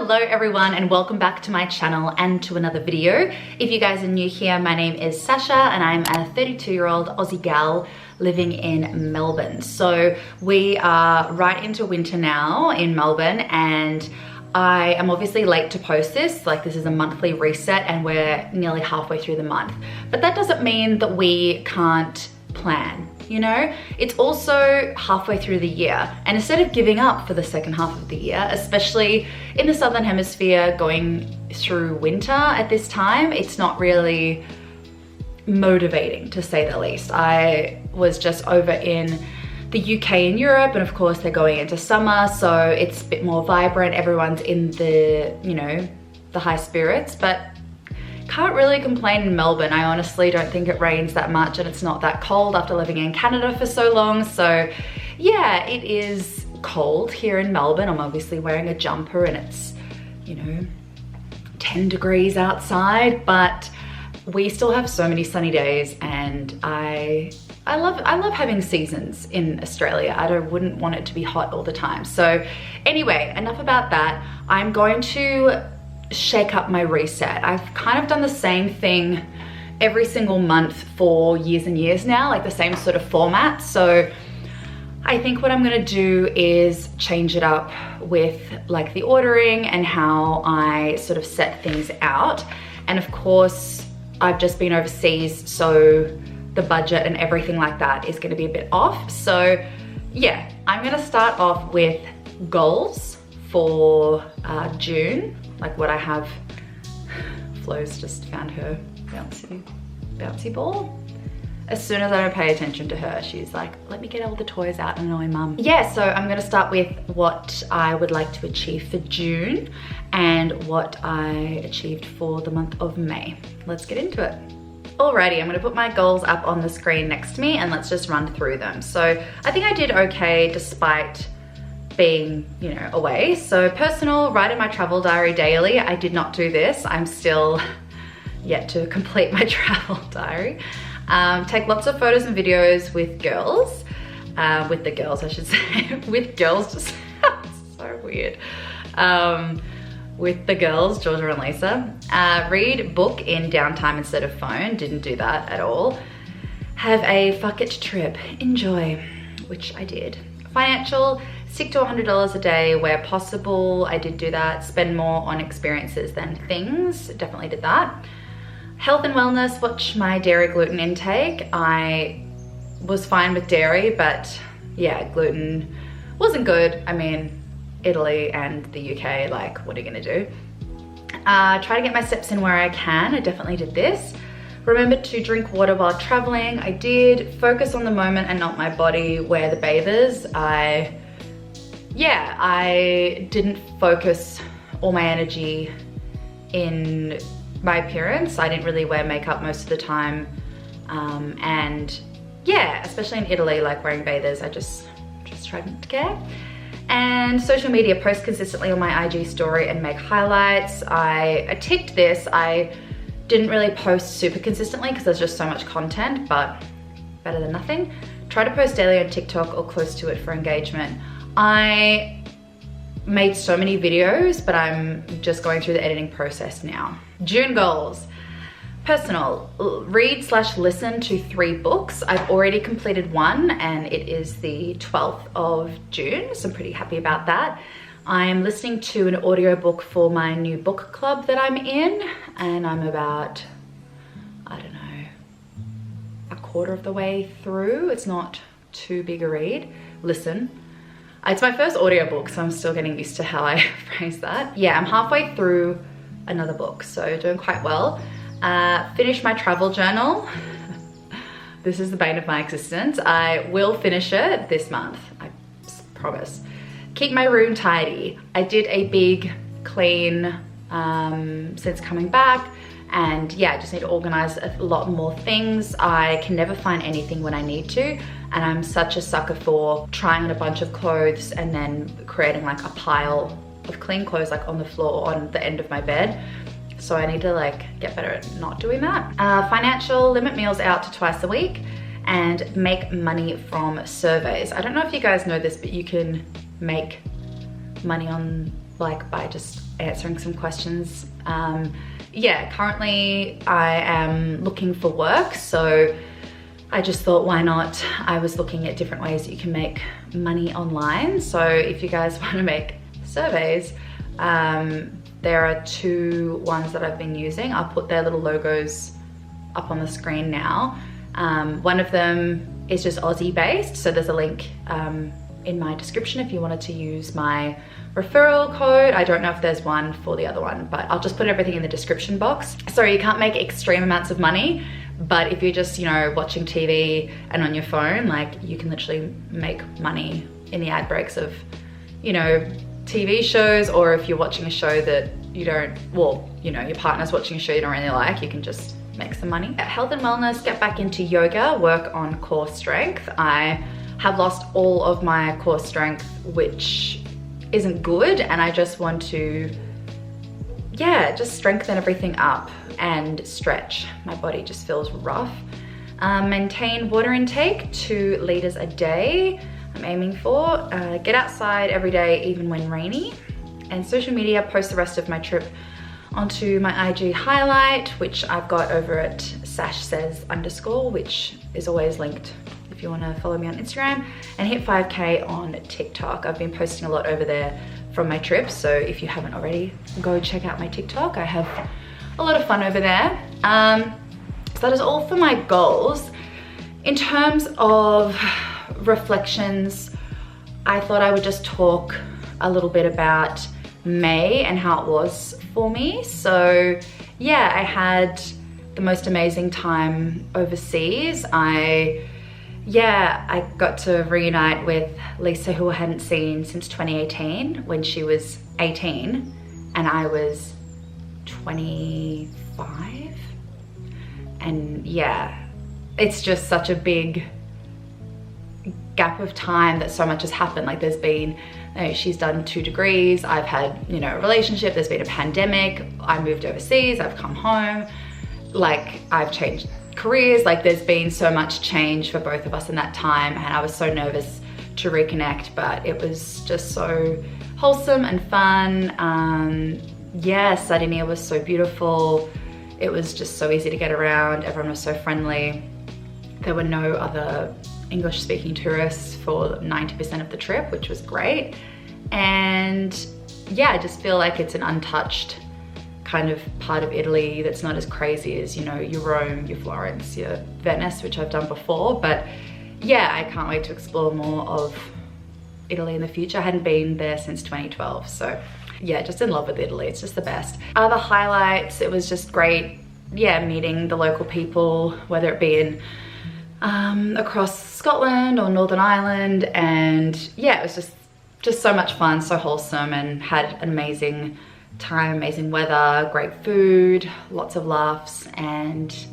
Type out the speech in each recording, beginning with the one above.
Hello everyone and welcome back to my channel and to another video. If you guys are new here, my name is Sasha and I'm a 32-year-old Aussie gal living in Melbourne. So we are right into winter now in Melbourne and I am obviously late to post this. Like, this is a monthly reset and we're nearly halfway through the month. But that doesn't mean that we can't plan. You know, it's also halfway through the year, and instead of giving up for the second half of the year, especially in the Southern Hemisphere going through winter at this time, it's not really motivating, to say the least. I was just over in the UK and Europe, and of course they're going into summer, so it's a bit more vibrant. Everyone's in the, you know, the high spirits, but can't really complain in Melbourne. I honestly don't think it rains that much and it's not that cold after living in Canada for so long. So yeah, it is cold here in Melbourne. I'm obviously wearing a jumper and it's, you know, 10 degrees outside, but we still have so many sunny days, and I love having seasons in Australia. I wouldn't want it to be hot all the time. So anyway, enough about that. I'm going to shake up my reset. I've kind of done the same thing every single month for years and years now, like the same sort of format. So I think what I'm gonna do is change it up with like the ordering and how I sort of set things out. And of course, I've just been overseas, so the budget and everything like that is gonna be a bit off. So yeah, I'm gonna start off with goals for June. Like what I have. Flo's just found her bouncy ball. As soon as I don't pay attention to her, she's like, let me get all the toys out and annoy mum. Yeah, so I'm gonna start with what I would like to achieve for June and what I achieved for the month of May. Let's get into it. Alrighty, I'm gonna put my goals up on the screen next to me and let's just run through them. So I think I did okay despite being, you know, away. So personal, write in my travel diary daily. I did not do this. I'm still yet to complete my travel diary. Take lots of photos and videos with girls. With the girls, I should say. With girls just sounds so weird. With the girls, Georgia and Lisa. Read book in downtime instead of phone. Didn't do that at all. Have a fuck it trip. Enjoy, which I did. Financial, stick to $100 a day where possible. I did do that. Spend more on experiences than things. Definitely did that. Health and wellness, watch my dairy gluten intake. I was fine with dairy, but yeah, gluten wasn't good. I mean, Italy and the UK, like, what are you gonna do? Try to get my steps in where I can. I definitely did this. Remember to drink water while traveling. I did. Focus on the moment and not my body. Wear the bathers. I didn't focus all my energy in my appearance. I didn't really wear makeup most of the time. And yeah, especially in Italy, like wearing bathers, I just tried not to care. And social media, post consistently on my IG story and make highlights. I ticked this. I didn't really post super consistently because there's just so much content, but better than nothing. Try to post daily on TikTok or close to it for engagement. I made so many videos, but I'm just going through the editing process now. June goals. Personal, read/listen to 3 books. I've already completed one and it is the 12th of June, so I'm pretty happy about that. I'm listening to an audiobook for my new book club that I'm in, and I'm about, I don't know, a quarter of the way through. It's not too big a read. Listen. It's my first audiobook, so I'm still getting used to how I phrase that. Yeah, I'm halfway through another book, so doing quite well. Finish my travel journal. This is the bane of my existence. I will finish it this month, I promise. Keep my room tidy. I did a big clean since coming back, and yeah, I just need to organize a lot more things. I can never find anything when I need to, and I'm such a sucker for trying on a bunch of clothes and then creating like a pile of clean clothes like on the floor on the end of my bed. So I need to like get better at not doing that. Financial, limit meals out to twice a week and make money from surveys. I don't know if you guys know this, but you can make money on like by just answering some questions. Yeah, currently I am looking for work, so I just thought, why not? I was looking at different ways that you can make money online. So if you guys want to make surveys, there are 2 ones that I've been using. I'll put their little logos up on the screen now. One of them is just Aussie based, so there's a link in my description if you wanted to use my referral code. I don't know if there's one for the other one, but I'll just put everything in the description box. So you can't make extreme amounts of money, but if you're just, you know, watching TV and on your phone, like, you can literally make money in the ad breaks of, you know, TV shows, or if you're watching a show that you don't, well, you know, your partner's watching a show you don't really like, you can just make some money. Health and wellness, get back into yoga, work on core strength. I have lost all of my core strength, which isn't good, and I just want to, yeah, just strengthen everything up and stretch. My body just feels rough. Maintain water intake 2 liters a day. I'm aiming for. Get outside every day, even when rainy. And social media, post the rest of my trip onto my IG highlight, which I've got over at @sashsays_, which is always linked if you want to follow me on Instagram, and hit 5K on TikTok. I've been posting a lot over there from my trips, so if you haven't already, go check out my TikTok. I have a lot of fun over there. So that is all for my goals. In terms of reflections, I thought I would just talk a little bit about May and how it was for me. So yeah, I had the most amazing time overseas. I got to reunite with Lisa, who I hadn't seen since 2018, when she was 18 and I was 25. And yeah, it's just such a big gap of time that so much has happened. Like, there's been, you know, she's done 2 degrees, I've had, you know, a relationship, there's been a pandemic, I moved overseas, I've come home, like, I've changed careers. Like, there's been so much change for both of us in that time, and I was so nervous to reconnect, but it was just so wholesome and fun. Yeah, Sardinia was so beautiful. It was just so easy to get around. Everyone was so friendly. There were no other English speaking tourists for 90% of the trip, which was great. And yeah, I just feel like it's an untouched kind of part of Italy that's not as crazy as, you know, your Rome, your Florence, your Venice, which I've done before. But yeah, I can't wait to explore more of Italy in the future. I hadn't been there since 2012, so yeah, just in love with Italy. It's just the best. Other highlights, it was just great, yeah, meeting the local people, whether it be in across Scotland or Northern Ireland, and yeah, it was just so much fun, so wholesome, and had an amazing time, amazing weather, great food, lots of laughs, and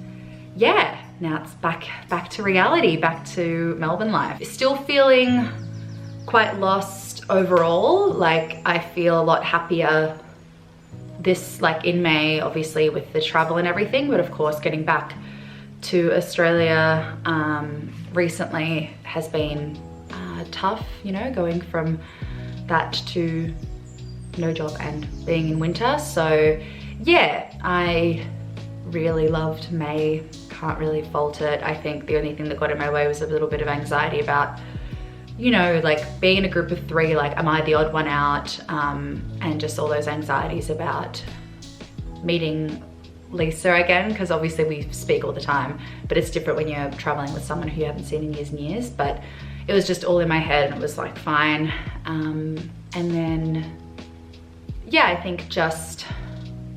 yeah, now it's back to reality, back to Melbourne life. Still feeling quite lost overall. Like, I feel a lot happier this, like, in May, obviously with the travel and everything, but of course getting back to Australia recently has been tough, you know, going from that to no job and being in winter. So yeah, I really loved May, can't really fault it. I think the only thing that got in my way was a little bit of anxiety about, you know, like being in a group of 3, like, am I the odd one out? And just all those anxieties about meeting Lisa again, because obviously we speak all the time, but it's different when you're traveling with someone who you haven't seen in years and years. But it was just all in my head, and it was like fine. And then yeah, I think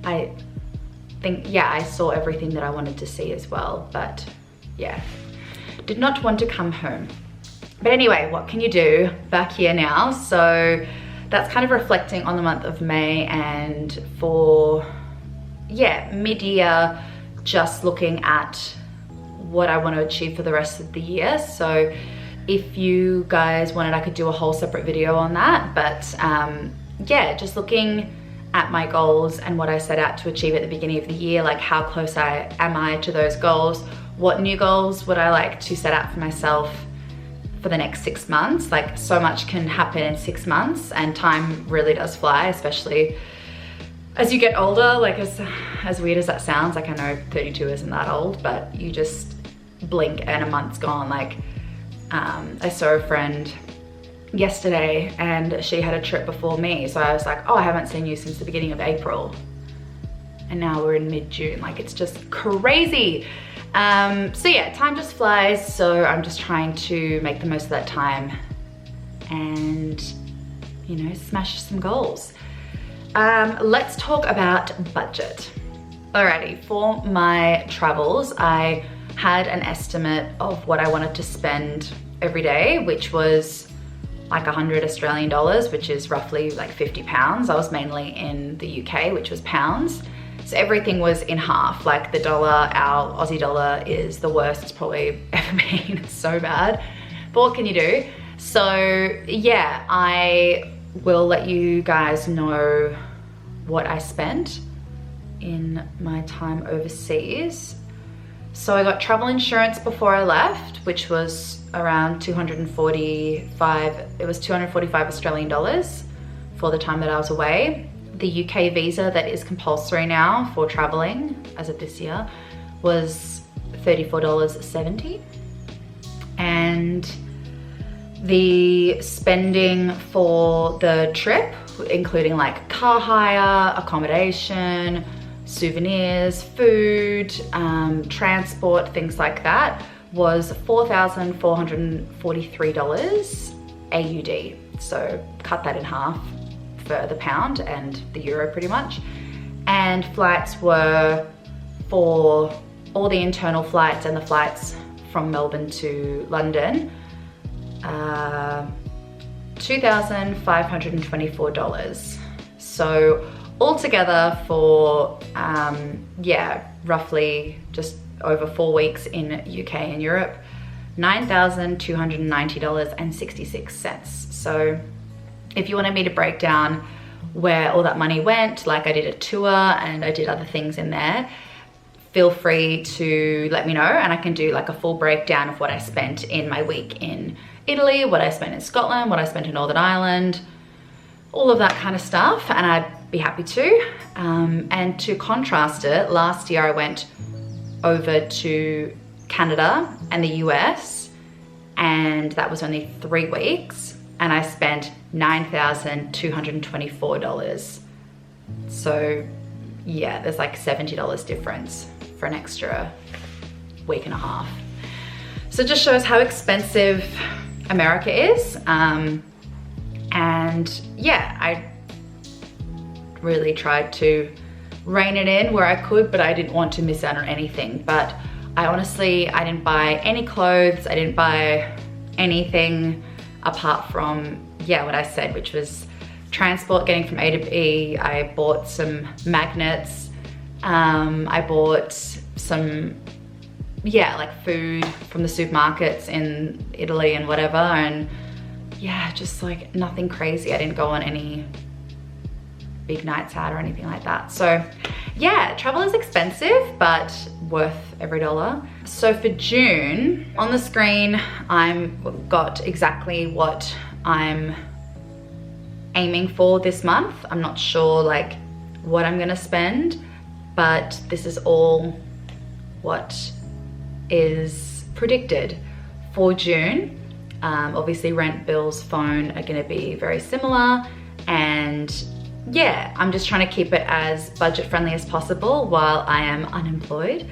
I saw everything that I wanted to see as well, but yeah, did not want to come home. But anyway, what can you do? Back here now. So that's kind of reflecting on the month of May, and for, yeah, mid-year, just looking at what I want to achieve for the rest of the year. So if you guys wanted, I could do a whole separate video on that, but yeah, just looking at my goals and what I set out to achieve at the beginning of the year, like how close am I to those goals? What new goals would I like to set out for myself for the next 6 months? Like, so much can happen in 6 months, and time really does fly, especially as you get older, like as weird as that sounds, like I know 32 isn't that old, but you just blink and a month's gone. Like I saw a friend yesterday and she had a trip before me. So I was like, oh, I haven't seen you since the beginning of April. And now we're in mid-June. Like, it's just crazy. So yeah, time just flies. So I'm just trying to make the most of that time and, you know, smash some goals. Let's talk about budget. Alrighty, for my travels, I had an estimate of what I wanted to spend every day, which was like 100 Australian dollars, which is roughly like 50 pounds. I was mainly in the UK, which was pounds. So everything was in half. Like the dollar, our Aussie dollar is the worst it's probably ever been. It's so bad, but what can you do? So yeah, I will let you guys know what I spent in my time overseas. So I got travel insurance before I left, which was around 245, it was 245 Australian dollars for the time that I was away. The UK visa that is compulsory now for traveling as of this year was $34.70. And the spending for the trip, including like car hire, accommodation, souvenirs, food, transport, things like that, was $4,443 AUD. So cut that in half for the pound and the euro pretty much. And flights were, for all the internal flights and the flights from Melbourne to London, $2,524. So altogether for, yeah, roughly just over 4 weeks in UK and Europe, $9,290.66. So if you wanted me to break down where all that money went, like I did a tour and I did other things in there, feel free to let me know and I can do like a full breakdown of what I spent in my week in Italy, what I spent in Scotland, what I spent in Northern Ireland, all of that kind of stuff, and I'd be happy to. And to contrast it, last year I went over to Canada and the US, and that was only 3 weeks, and I spent $9,224. So yeah, there's like $70 difference for an extra week and a half. So it just shows how expensive America is. And yeah, I really tried to rein it in where I could, but I didn't want to miss out on anything. But I honestly, I didn't buy any clothes. I didn't buy anything apart from, yeah, what I said, which was transport, getting from A to B. I bought some magnets. I bought some, yeah, like food from the supermarkets in Italy and whatever. And yeah, just like nothing crazy. I didn't go on any big nights out or anything like that. So yeah, travel is expensive, but worth every dollar. So for June, on the screen, I'm got exactly what I'm aiming for this month. I'm not sure like what I'm gonna spend, but this is all what is predicted for June. Obviously rent, bills, phone are gonna be very similar, and yeah, I'm just trying to keep it as budget friendly as possible while I am unemployed.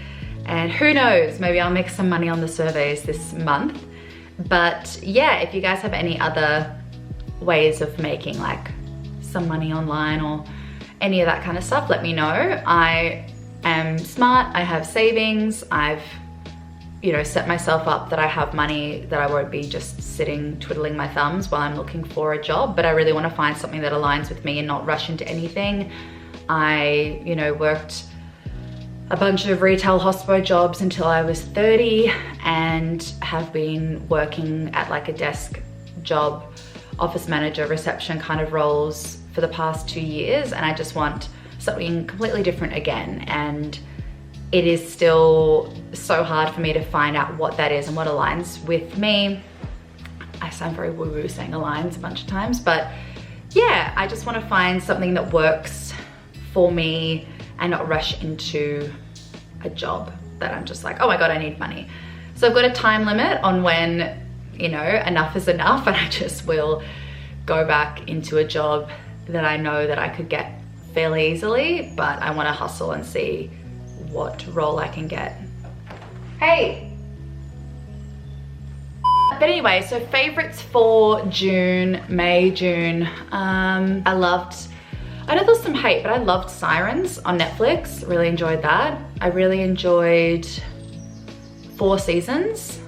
And who knows, maybe I'll make some money on the surveys this month. But yeah, if you guys have any other ways of making like some money online or any of that kind of stuff, let me know. I am smart, I have savings, I've, you know, set myself up that I have money, that I won't be just sitting twiddling my thumbs while I'm looking for a job, but I really want to find something that aligns with me and not rush into anything. I, you know, worked a bunch of retail hospo jobs until I was 30 and have been working at like a desk job, office manager, reception kind of roles for the past 2 years, and I just want something completely different again. And it is still so hard for me to find out what that is and what aligns with me. I sound very woo-woo saying aligns a bunch of times, but yeah, I just want to find something that works for me and not rush into a job that I'm just like, oh my God, I need money. So I've got a time limit on when, you know, enough is enough, and I just will go back into a job that I know that I could get fairly easily, but I want to hustle and see what role I can get. Hey! But anyway, so favorites for June, May, June. I know there's some hate, but I loved Sirens on Netflix. Really enjoyed that. I really enjoyed Four Seasons,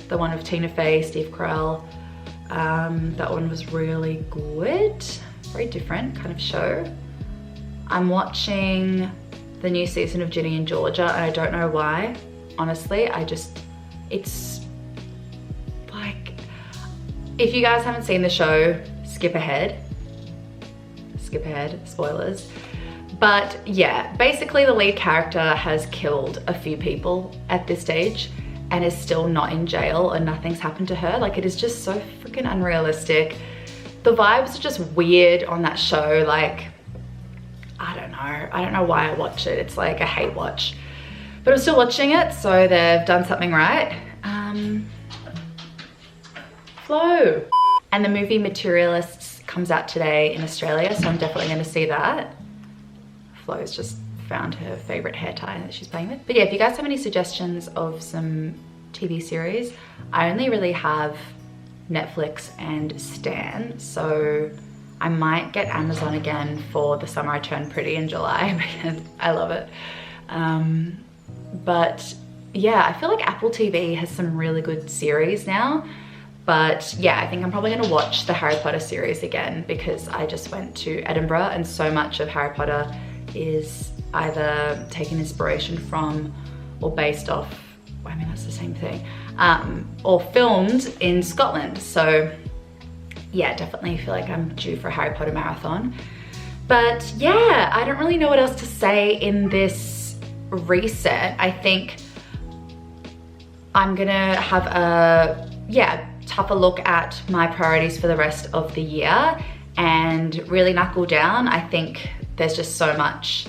the one with Tina Fey, Steve Carell. That one was really good. Very different kind of show. I'm watching the new season of Ginny and Georgia, and I don't know why. Honestly, it's like, if you guys haven't seen the show, skip ahead, spoilers. But yeah, basically the lead character has killed a few people at this stage and is still not in jail, and nothing's happened to her. Like, it is just so freaking unrealistic. The vibes are just weird on that show. Like, I don't know why I watch it. It's like a hate watch, but I'm still watching it, so they've done something right. Flow. And the movie Materialists comes out today in Australia, so I'm definitely going to see that. Flo's just found her favorite hair tie that she's playing with. But yeah, if you guys have any suggestions of some TV series, I only really have Netflix and Stan, so I might get Amazon again for The Summer I Turned Pretty in July because I love it. But yeah, I feel like Apple TV has some really good series now. But yeah, I think I'm probably gonna watch the Harry Potter series again because I just went to Edinburgh and so much of Harry Potter is either taken inspiration from or based off, I mean, that's the same thing, or filmed in Scotland. So yeah, definitely feel like I'm due for a Harry Potter marathon. But yeah, I don't really know what else to say in this reset. I think I'm gonna have a, tougher look at my priorities for the rest of the year and really knuckle down. I think there's just so much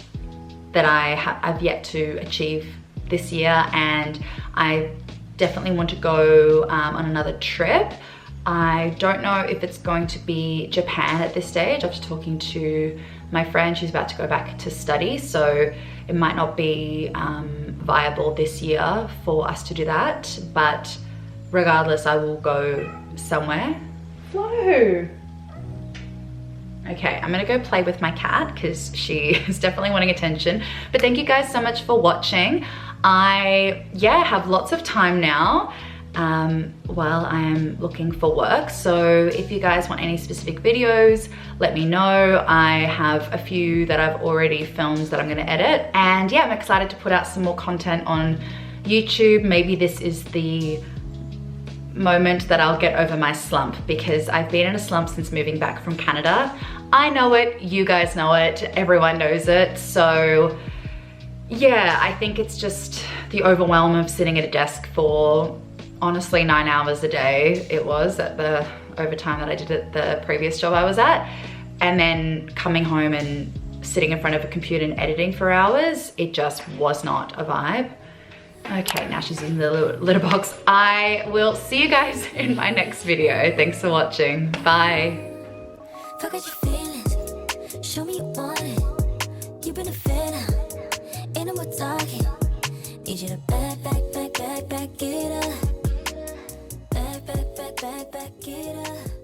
that I've yet to achieve this year, and I definitely want to go on another trip. I don't know if it's going to be Japan at this stage. I was talking to my friend, she's about to go back to study, so it might not be viable this year for us to do that, but regardless, I will go somewhere. Flo! Okay, I'm gonna go play with my cat because she is definitely wanting attention. But thank you guys so much for watching. I have lots of time now while I am looking for work. So if you guys want any specific videos, let me know. I have a few that I've already filmed that I'm gonna edit. And yeah, I'm excited to put out some more content on YouTube. Maybe this is the moment that I'll get over my slump, because I've been in a slump since moving back from Canada. I know it, you guys know it, everyone knows it. So yeah, I think it's just the overwhelm of sitting at a desk for honestly 9 hours a day. It was at the overtime that I did at the previous job I was at, and then coming home and sitting in front of a computer and editing for hours. It just was not a vibe. Okay, now she's in the litter box. I will see you guys in my next video. Thanks for watching. Bye. Forget your feelings. Show me you want it. You've been a fan. Ain't no more talking. Need you to back it up. Back it up.